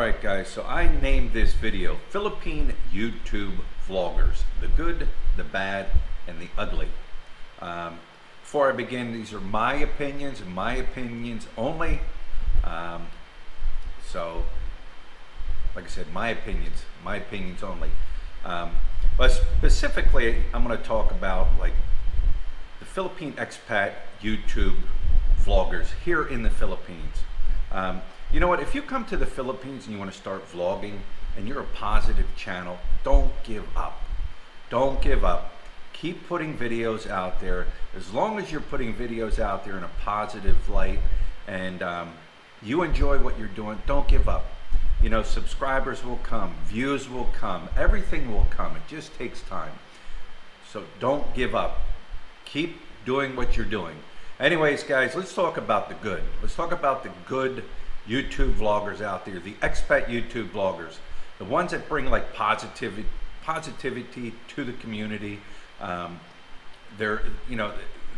Alright guys, so I named this video Philippine YouTube Vloggers, the good, the bad, and the ugly. Before I begin, these are my opinions and my opinions only. So, like I said, my opinions only. But specifically, I'm going to talk about like the Philippine Expat YouTube Vloggers here in the Philippines. You know what, if you come to the Philippines and you want to start vlogging and you're a positive channel, don't give up. Don't give up. Keep putting videos out there. As long as you're putting videos out there in a positive light and you enjoy what you're doing, don't give up. You know, subscribers will come, views will come, everything will come. It just takes time. So don't give up. Keep doing what you're doing. Anyways, guys, let's talk about the good. Let's talk about the good YouTube vloggers out there, the expat YouTube vloggers, the ones that bring like positivity to the community. They're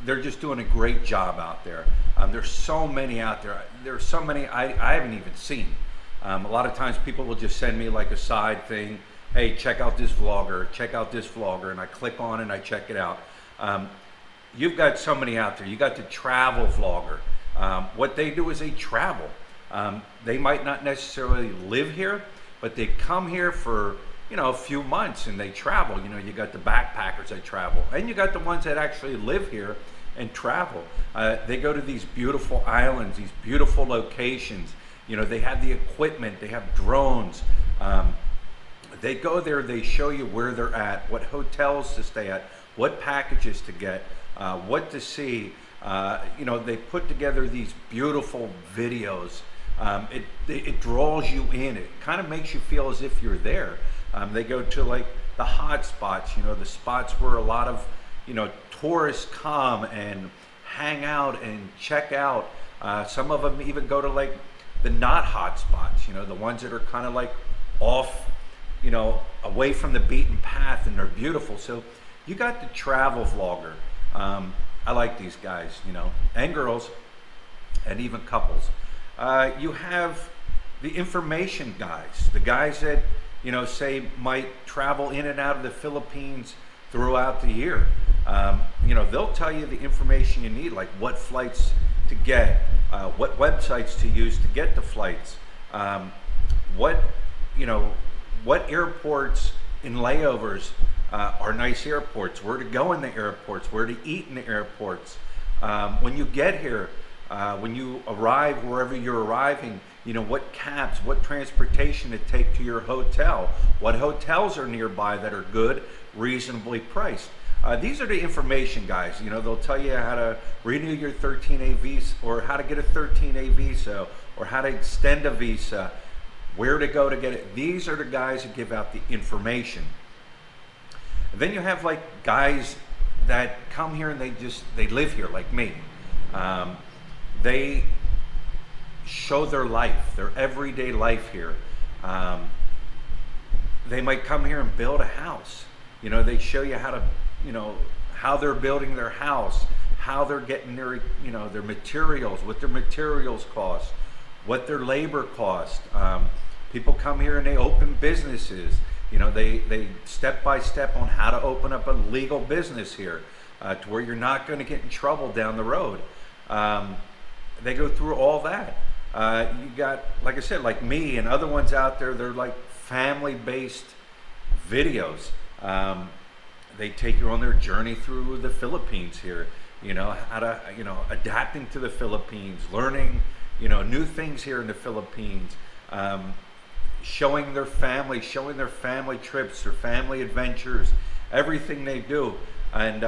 just doing a great job out there. There's so many out there. There's so many I haven't even seen. A lot of times people will just send me like a side thing. Hey, check out this vlogger, and I click on it and I check it out. You've got so many out there. You got the travel vlogger. What they do is they travel. They might not necessarily live here, but they come here for, you know, a few months and they travel. You know, you got the backpackers that travel, and you got the ones that actually live here and travel. They go to these beautiful islands, these beautiful locations. You know, they have the equipment, they have drones. They go there, they show you where they're at, what hotels to stay at, what packages to get, what to see. You know, they put together these beautiful videos. It draws you in. It kind of makes you feel as if you're there. They go to like the hot spots, you know, the spots where a lot of, you know, tourists come and hang out and check out. Some of them even go to like the not hot spots, you know, the ones that are kind of like off, you know, away from the beaten path, and they're beautiful. So you got the travel vlogger. I like these guys, you know, and girls, and even couples. You have the information guys, the guys that, you know, say might travel in and out of the Philippines throughout the year. You know, they'll tell you the information you need, like what flights to get, what websites to use to get the flights, what airports in layovers are nice airports, where to go in the airports, where to eat in the airports. When you get here, when you arrive wherever you're arriving, you know, what cabs, what transportation to take to your hotel, what hotels are nearby that are good, reasonably priced. These are the information guys. You know, they'll tell you how to renew your 13A visa, or how to get a 13A visa, or how to extend a visa, where to go to get it. These are the guys that give out the information. And then you have like guys that come here and they live here like me. They show their life, their everyday life here. They might come here and build a house. You know, they show you how to, you know, how they're building their house, how they're getting their, you know, their materials, what their materials cost, what their labor cost. People come here and they open businesses. You know, they step by step on how to open up a legal business here, to where you're not going to get in trouble down the road. They go through all that. You got, like I said, like me and other ones out there, they're like family-based videos. They take you on their journey through the Philippines here, you know, how to, you know, adapting to the Philippines, learning, you know, new things here in the Philippines, showing their family trips, their family adventures, everything they do. And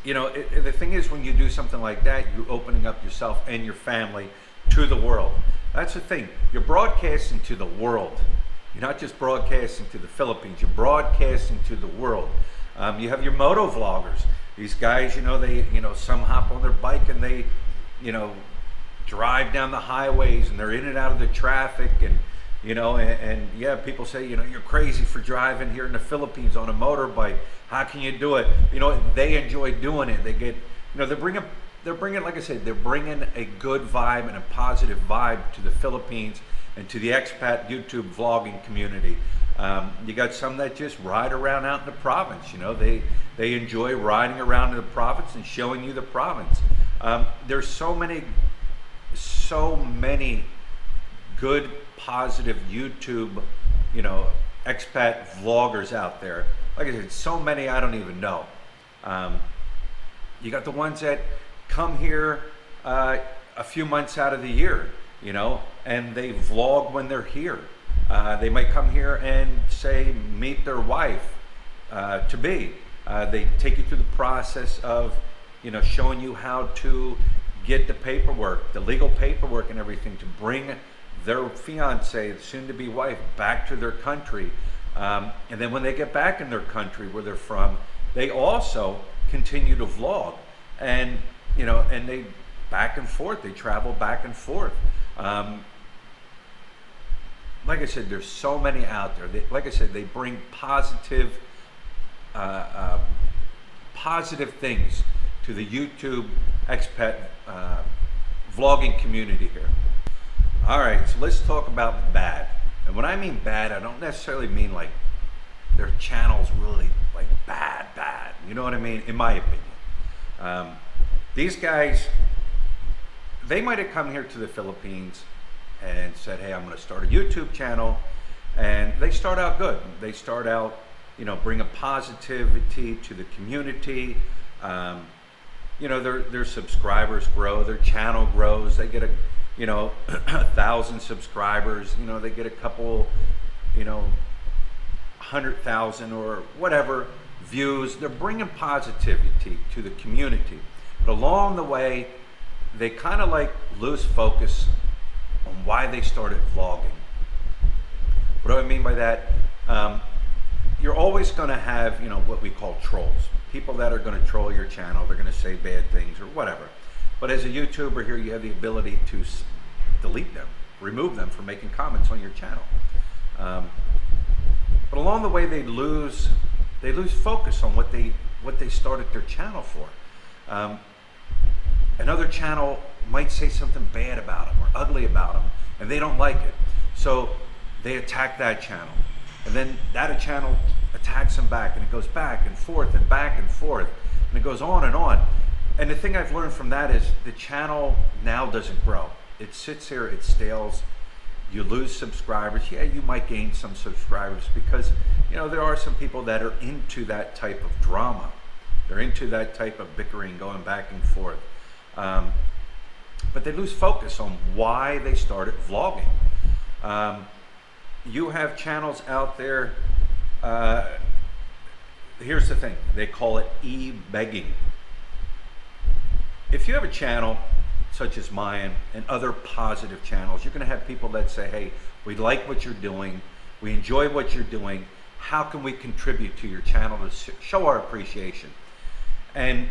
you know, the thing is, when you do something like that, you're opening up yourself and your family to the world. That's the thing. You're broadcasting to the world. You're not just broadcasting to the Philippines. You're broadcasting to the world. You have your moto vloggers. These guys, you know, some hop on their bike and they, you know, drive down the highways, and they're in and out of the traffic, and you know, and yeah, people say, you know, you're crazy for driving here in the Philippines on a motorbike. How can you do it? You know, they enjoy doing it. They get, you know, they're bringing, like I said, they're bringing a good vibe and a positive vibe to the Philippines, and to the expat YouTube vlogging community. You got some that just ride around out in the province. You know, they enjoy riding around in the province and showing you the province. There's so many good, positive YouTube, you know, expat vloggers out there. Like I said, so many I don't even know. You got the ones that come here a few months out of the year, you know, and they vlog when they're here. They might come here and say meet their wife to be. They take you through the process of, you know, showing you how to get the paperwork, the legal paperwork and everything to bring their fiance, soon-to-be wife, back to their country. And then when they get back in their country where they're from, they also continue to vlog. And, you know, and they back and forth, they travel back and forth. Like I said, there's so many out there. Like I said, they bring positive things to the YouTube expat vlogging community here. All right, so let's talk about bad. And when I mean bad, I don't necessarily mean like their channel's really like bad. You know what I mean? In my opinion. These guys, they might have come here to the Philippines and said, hey, I'm going to start a YouTube channel. And they start out good. They start out, you know, bring a positivity to the community. You know, their subscribers grow, their channel grows. They get a, you know, 1,000 subscribers. You know, they get a couple, you know, 100,000 or whatever views. They're bringing positivity to the community. But along the way, they kind of like lose focus on why they started vlogging. What do I mean by that? You're always going to have, you know, what we call trolls. People that are going to troll your channel. They're going to say bad things or whatever. But as a YouTuber here, you have the ability to delete them, remove them from making comments on your channel. But along the way, they lose focus on what they started their channel for. Another channel might say something bad about them or ugly about them, and they don't like it. So they attack that channel. And then that channel attacks them back, and it goes back and forth and back and forth. And it goes on and on. And the thing I've learned from that is the channel now doesn't grow. It sits here, it stales. You lose subscribers. Yeah, you might gain some subscribers because, you know, there are some people that are into that type of drama. They're into that type of bickering, going back and forth. But they lose focus on why they started vlogging. You have channels out there, here's the thing, they call it e-begging. If you have a channel such as mine and other positive channels, you're going to have people that say, hey, we like what you're doing, we enjoy what you're doing, how can we contribute to your channel to show our appreciation? And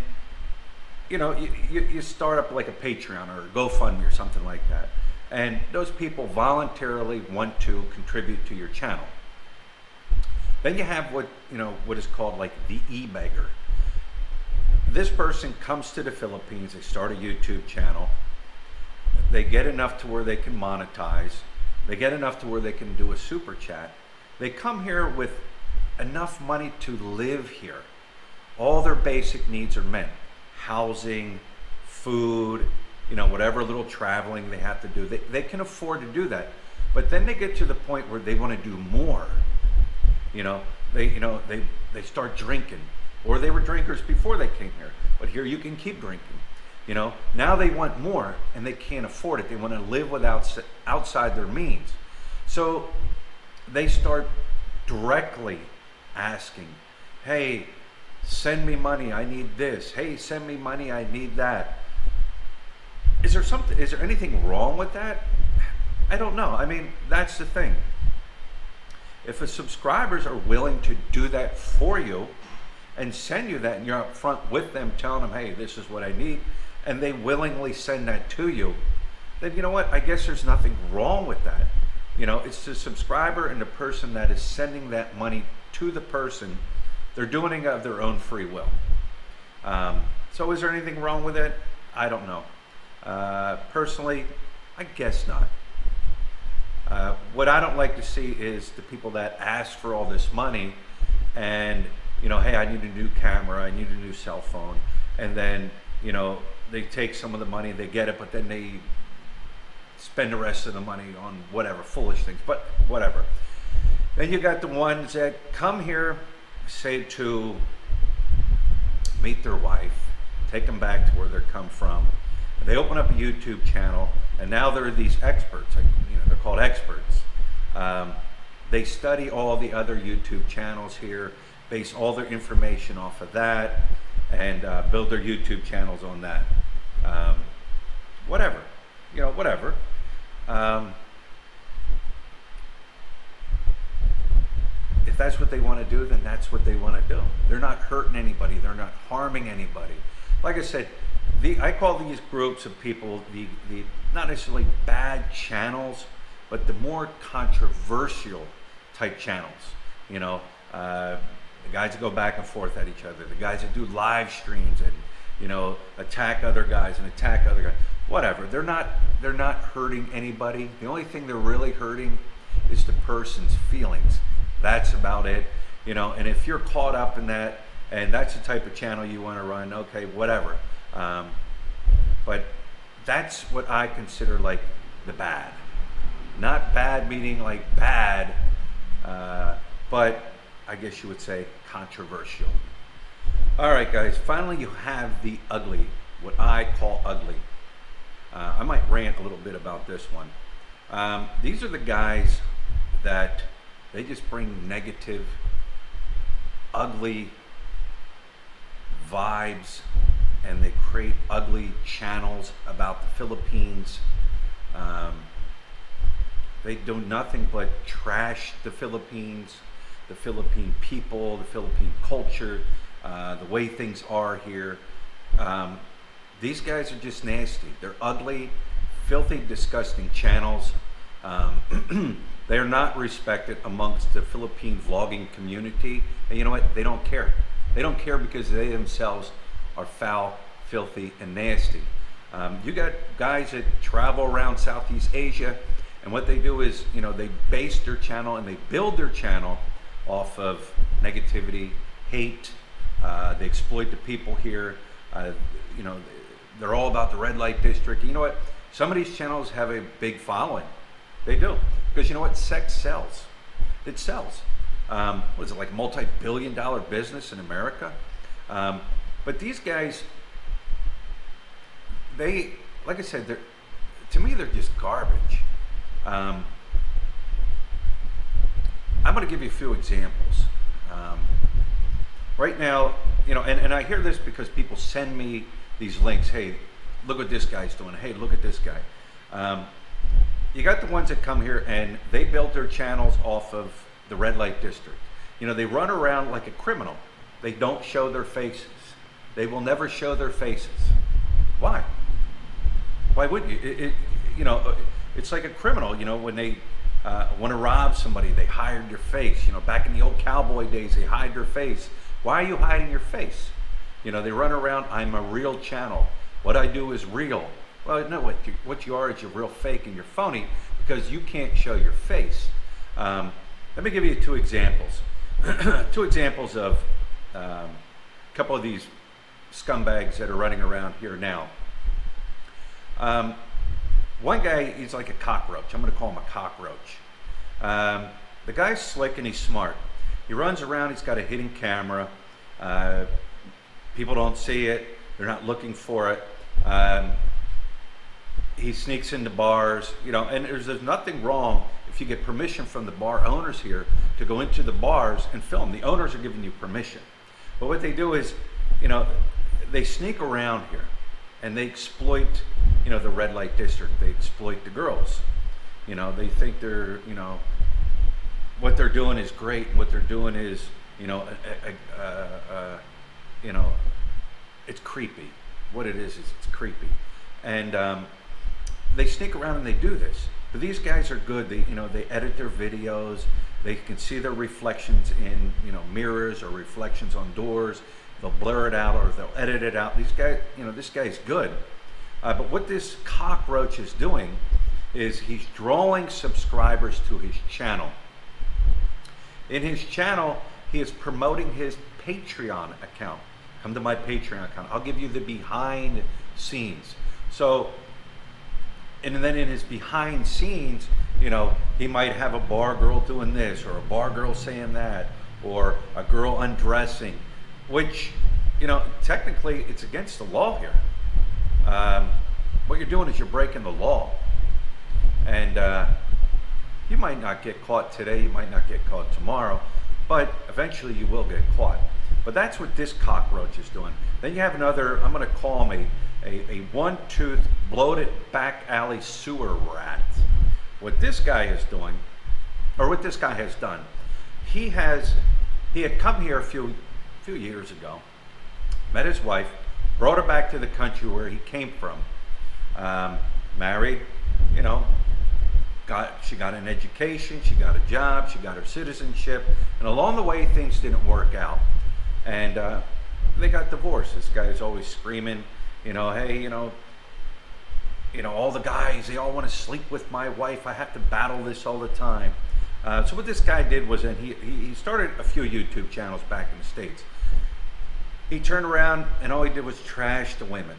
you know, you start up like a Patreon or a GoFundMe or something like that, and those people voluntarily want to contribute to your channel. Then you have what is called like the e-beggar. This person comes to the Philippines, they start a YouTube channel, they get enough to where they can monetize, they get enough to where they can do a super chat, they come here with enough money to live here. All their basic needs are met. Housing, food, you know, whatever little traveling they have to do, they can afford to do that. But then they get to the point where they want to do more. They start drinking, or they were drinkers before they came here, but here you can keep drinking. You know, now they want more and they can't afford it. They want to live outside their means. So they start directly asking, hey, send me money, I need this. Hey, send me money, I need that. Is there anything wrong with that? I don't know. I mean, that's the thing. If the subscribers are willing to do that for you and send you that, and you're up front with them telling them, hey, this is what I need, and they willingly send that to you, then you know what? I guess there's nothing wrong with that. You know, it's the subscriber and the person that is sending that money to the person. They're doing it of their own free will. So is there anything wrong with it? I don't know. Personally, I guess not. What I don't like to see is the people that ask for all this money and, hey, I need a new camera, I need a new cell phone, and then, they take some of the money, they get it, but then they spend the rest of the money on whatever, foolish things, but whatever. Then you got the ones that come here, say to meet their wife, take them back to where they come from. And they open up a YouTube channel, and now they're these experts. They're called experts. They study all the other YouTube channels here, base all their information off of that, and build their YouTube channels on that. Whatever, whatever. If that's what they want to do, then that's what they want to do. They're not hurting anybody. They're not harming anybody. Like I said, I call these groups of people the not necessarily bad channels, but the more controversial type channels. The guys that go back and forth at each other, the guys that do live streams and attack other guys and attack other guys. Whatever. They're not hurting anybody. The only thing they're really hurting is the person's feelings. That's about it. And if you're caught up in that, and that's the type of channel you want to run, okay, whatever. But that's what I consider like the bad. Not bad meaning like bad, but I guess you would say controversial. All right, guys, finally you have the ugly, what I call ugly. I might rant a little bit about this one. These are the guys that they just bring negative, ugly vibes, and they create ugly channels about the Philippines. They do nothing but trash the Philippines, the Philippine people, the Philippine culture, the way things are here. These guys are just nasty. They're ugly, filthy, disgusting channels. They are not respected amongst the Philippine vlogging community. And you know what? They don't care. They don't care because they themselves are foul, filthy, and nasty. You got guys that travel around Southeast Asia, and what they do is, they base their channel and they build their channel off of negativity, hate. They exploit the people here. They're all about the red light district. You know what? Some of these channels have a big following. They do. Because you know what? Sex sells. It sells. What is it, like a multi-billion-dollar business in America? But these guys, like I said, to me, they're just garbage. I'm going to give you a few examples. Right now, and I hear this because people send me these links. Hey, look what this guy's doing. Hey, look at this guy. You got the ones that come here and they built their channels off of the red light district. They run around like a criminal. They don't show their faces. They will never show their faces. Why? Why wouldn't you? It's like a criminal. When they want to rob somebody, they hide your face. Back in the old cowboy days, they hide their face. Why are you hiding your face? They run around, I'm a real channel. What I do is real. Well, no, what you are is you're real fake and you're phony because you can't show your face. Let me give you two examples. Two examples of a couple of these scumbags that are running around here now. One guy, he's like a cockroach. I'm going to call him a cockroach. The guy's slick and he's smart. He runs around, he's got a hidden camera. People don't see it. They're not looking for it. He sneaks into bars, and there's nothing wrong if you get permission from the bar owners here to go into the bars and film. The owners are giving you permission. But what they do is, they sneak around here and they exploit, the red light district. They exploit the girls. They think they're, what they're doing is great. And what they're doing is, it's creepy. What it is it's creepy. And they sneak around and they do this. But these guys are good. They edit their videos. They can see their reflections in, mirrors or reflections on doors. They'll blur it out or they'll edit it out. These guys, this guy's good. But what this cockroach is doing is he's drawing subscribers to his channel. In his channel, he is promoting his Patreon account. Come to my Patreon account. I'll give you the behind scenes. So, and then in his behind scenes, you know, he might have a bar girl doing this, or a bar girl saying that, or a girl undressing, which, you know, technically it's against the law here. What you're doing is you're breaking the law. And you might not get caught today, you might not get caught tomorrow, but eventually you will get caught. But that's what this cockroach is doing. Then you have another, I'm going to call him a one-toothed, bloated, back alley sewer rat. What this guy is doing, or what this guy has done, he had come here a few years ago, met his wife, brought her back to the country where he came from, married, you know, she got an education, she got a job, she got her citizenship, and along the way things didn't work out, and they got divorced. This guy is always screaming, you know, hey, you know, all the guys, they all want to sleep with my wife. I have to battle this all the time. So what this guy did was, and he started a few YouTube channels back in the States. He turned around and all he did was trash the women.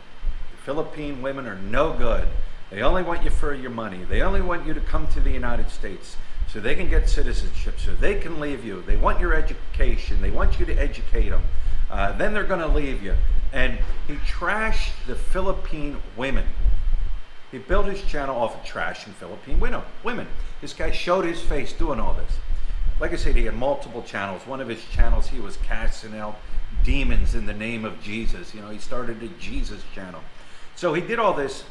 The Philippine women are no good. They only want you for your money. They only want you to come to the United States so they can get citizenship, so they can leave you. They want your education. They want you to educate them. Then they're going to leave you. And he trashed the Philippine women. He built his channel off of trashing Philippine women. This guy showed his face doing all this. Like I said, he had multiple channels. One of his channels, he was casting out demons in the name of Jesus. You know, he started a Jesus channel. So he did all this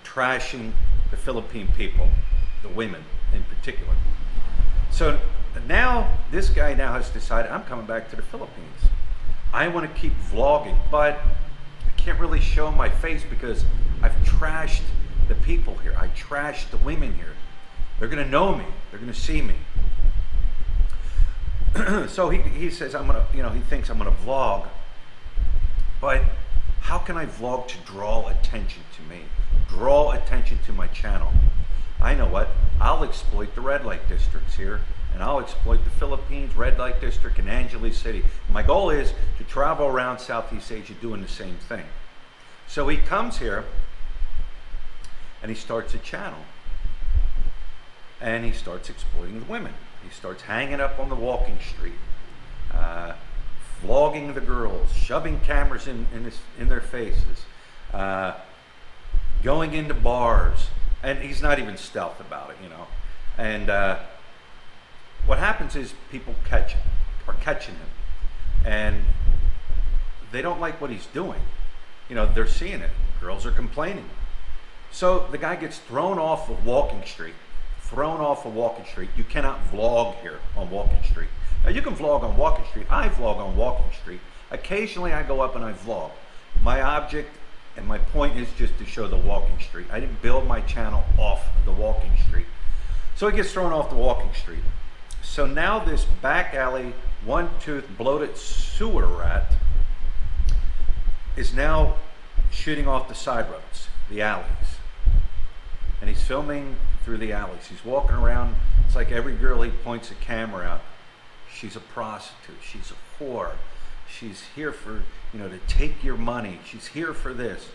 trashing the Philippine people, the women in particular. So now this guy now has decided, I'm coming back to the Philippines. I want to keep vlogging, but I can't really show my face because I've trashed the people here. I trashed the women here. They're going to know me. They're going to see me. So he says, I'm going to, you know, he thinks I'm going to vlog, but how can I vlog to draw attention to me? Draw attention to my channel. I know what, I'll exploit the red light districts here, and I'll exploit the Philippines red light district in Angeles City. My goal is to travel around Southeast Asia doing the same thing. So he comes here and he starts a channel, and he starts exploiting the women. He starts hanging up on the walking street, vlogging the girls, shoving cameras in their faces, going into bars, and he's not even stealth about it, you know. And what happens is people are catching him, and they don't like what he's doing. You know, they're seeing it. Girls are complaining. So the guy gets thrown off of Walking Street. You cannot vlog here on Walking Street. Now you can vlog on Walking Street. I vlog on Walking Street. Occasionally I go up and I vlog. My object and my point is just to show the Walking Street. I didn't build my channel off the Walking Street. So he gets thrown off the Walking Street. So now this back alley, one-toothed, bloated sewer rat is now shooting off the side roads, the alleys. And he's filming through the alleys. He's walking around. It's like every girl he points a camera out. She's a prostitute. She's a whore. She's here for, you know, to take your money. She's here for this.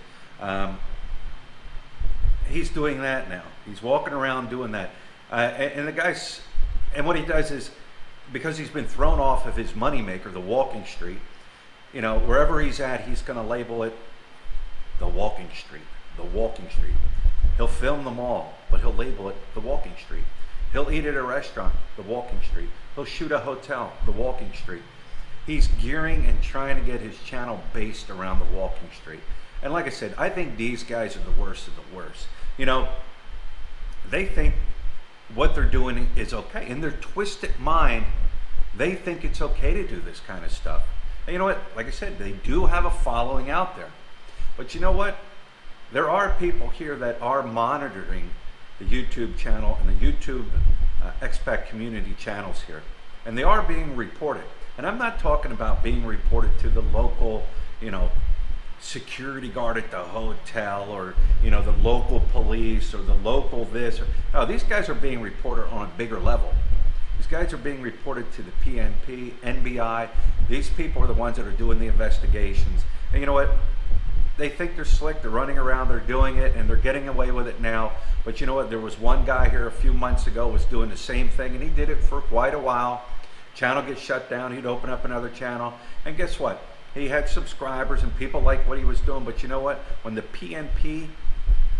He's doing that now. He's walking around doing that. And the guy's, and what he does is, because he's been thrown off of his moneymaker, the Walking Street, you know, wherever he's at, he's going to label it the Walking Street, the Walking Street. He'll film them all, but he'll label it the Walking Street. He'll eat at a restaurant, the Walking Street. He'll shoot a hotel, the Walking Street. He's gearing and trying to get his channel based around the Walking Street. And like I said, I think these guys are the worst of the worst. You know, they think what they're doing is okay. In their twisted mind, they think it's okay to do this kind of stuff. And you know what? Like I said, they do have a following out there. But you know what? There are people here that are monitoring the YouTube channel and the YouTube expat community channels here. And they are being reported. And I'm not talking about being reported to the local, you know, security guard at the hotel, or the local police, or the local this. No, these guys are being reported on a bigger level. These guys are being reported to the PNP, NBI. These people are the ones that are doing the investigations. And you know what? They think they're slick, they're running around, they're doing it, and they're getting away with it now. But you know what? There was one guy here a few months ago was doing the same thing, and he did it for quite a while. Channel gets shut down, he'd open up another channel, and guess what? He had subscribers and people liked what he was doing. But you know what? When the PNP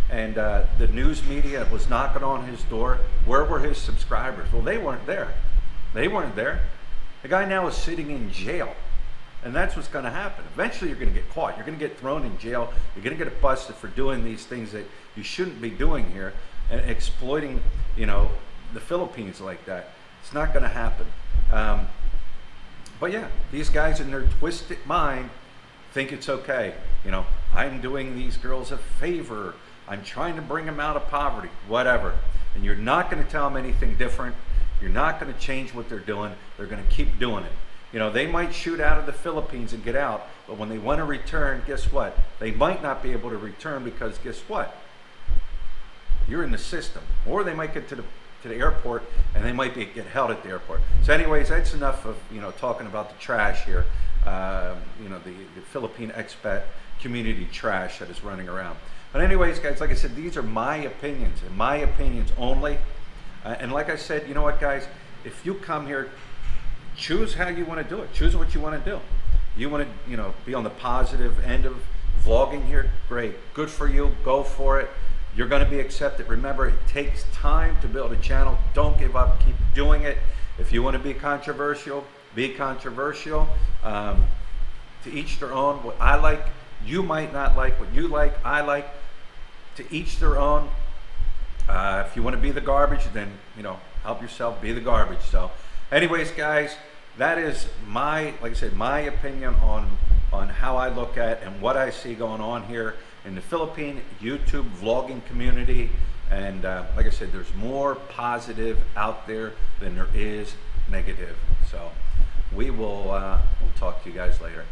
and the news media was knocking on his door, where were his subscribers? Well, they weren't there. They weren't there. The guy now is sitting in jail. And that's what's going to happen. Eventually you're going to get caught. You're going to get thrown in jail. You're going to get busted for doing these things that you shouldn't be doing here and exploiting, the Philippines like that. It's not going to happen. But yeah, these guys in their twisted mind think it's okay. I'm doing these girls a favor. I'm trying to bring them out of poverty, whatever. And you're not going to tell them anything different. You're not going to change what they're doing. They're going to keep doing it. They might shoot out of the Philippines and get out, but when they want to return, guess what? They might not be able to return because guess what? You're in the system. Or they might get to the airport and they might get held at the airport. So anyways, that's enough of, talking about the trash here. The Philippine expat community trash that is running around. But anyways, guys, like I said, these are my opinions and my opinions only. And like I said, you know what, guys? If you come here, choose how you want to do it. Choose what you want to do. You want to, be on the positive end of vlogging here? Great. Good for you. Go for it. You're going to be accepted. Remember, it takes time to build a channel. Don't give up. Keep doing it. If you want to be controversial, be controversial. To each their own. What I like, you might not like. What you like, I like. To each their own. If you want to be the garbage, then, help yourself. Be the garbage. So anyways, guys, that is like I said, my opinion on how I look at and what I see going on here in the Philippine YouTube vlogging community. And like I said, there's more positive out there than there is negative. So we'll talk to you guys later.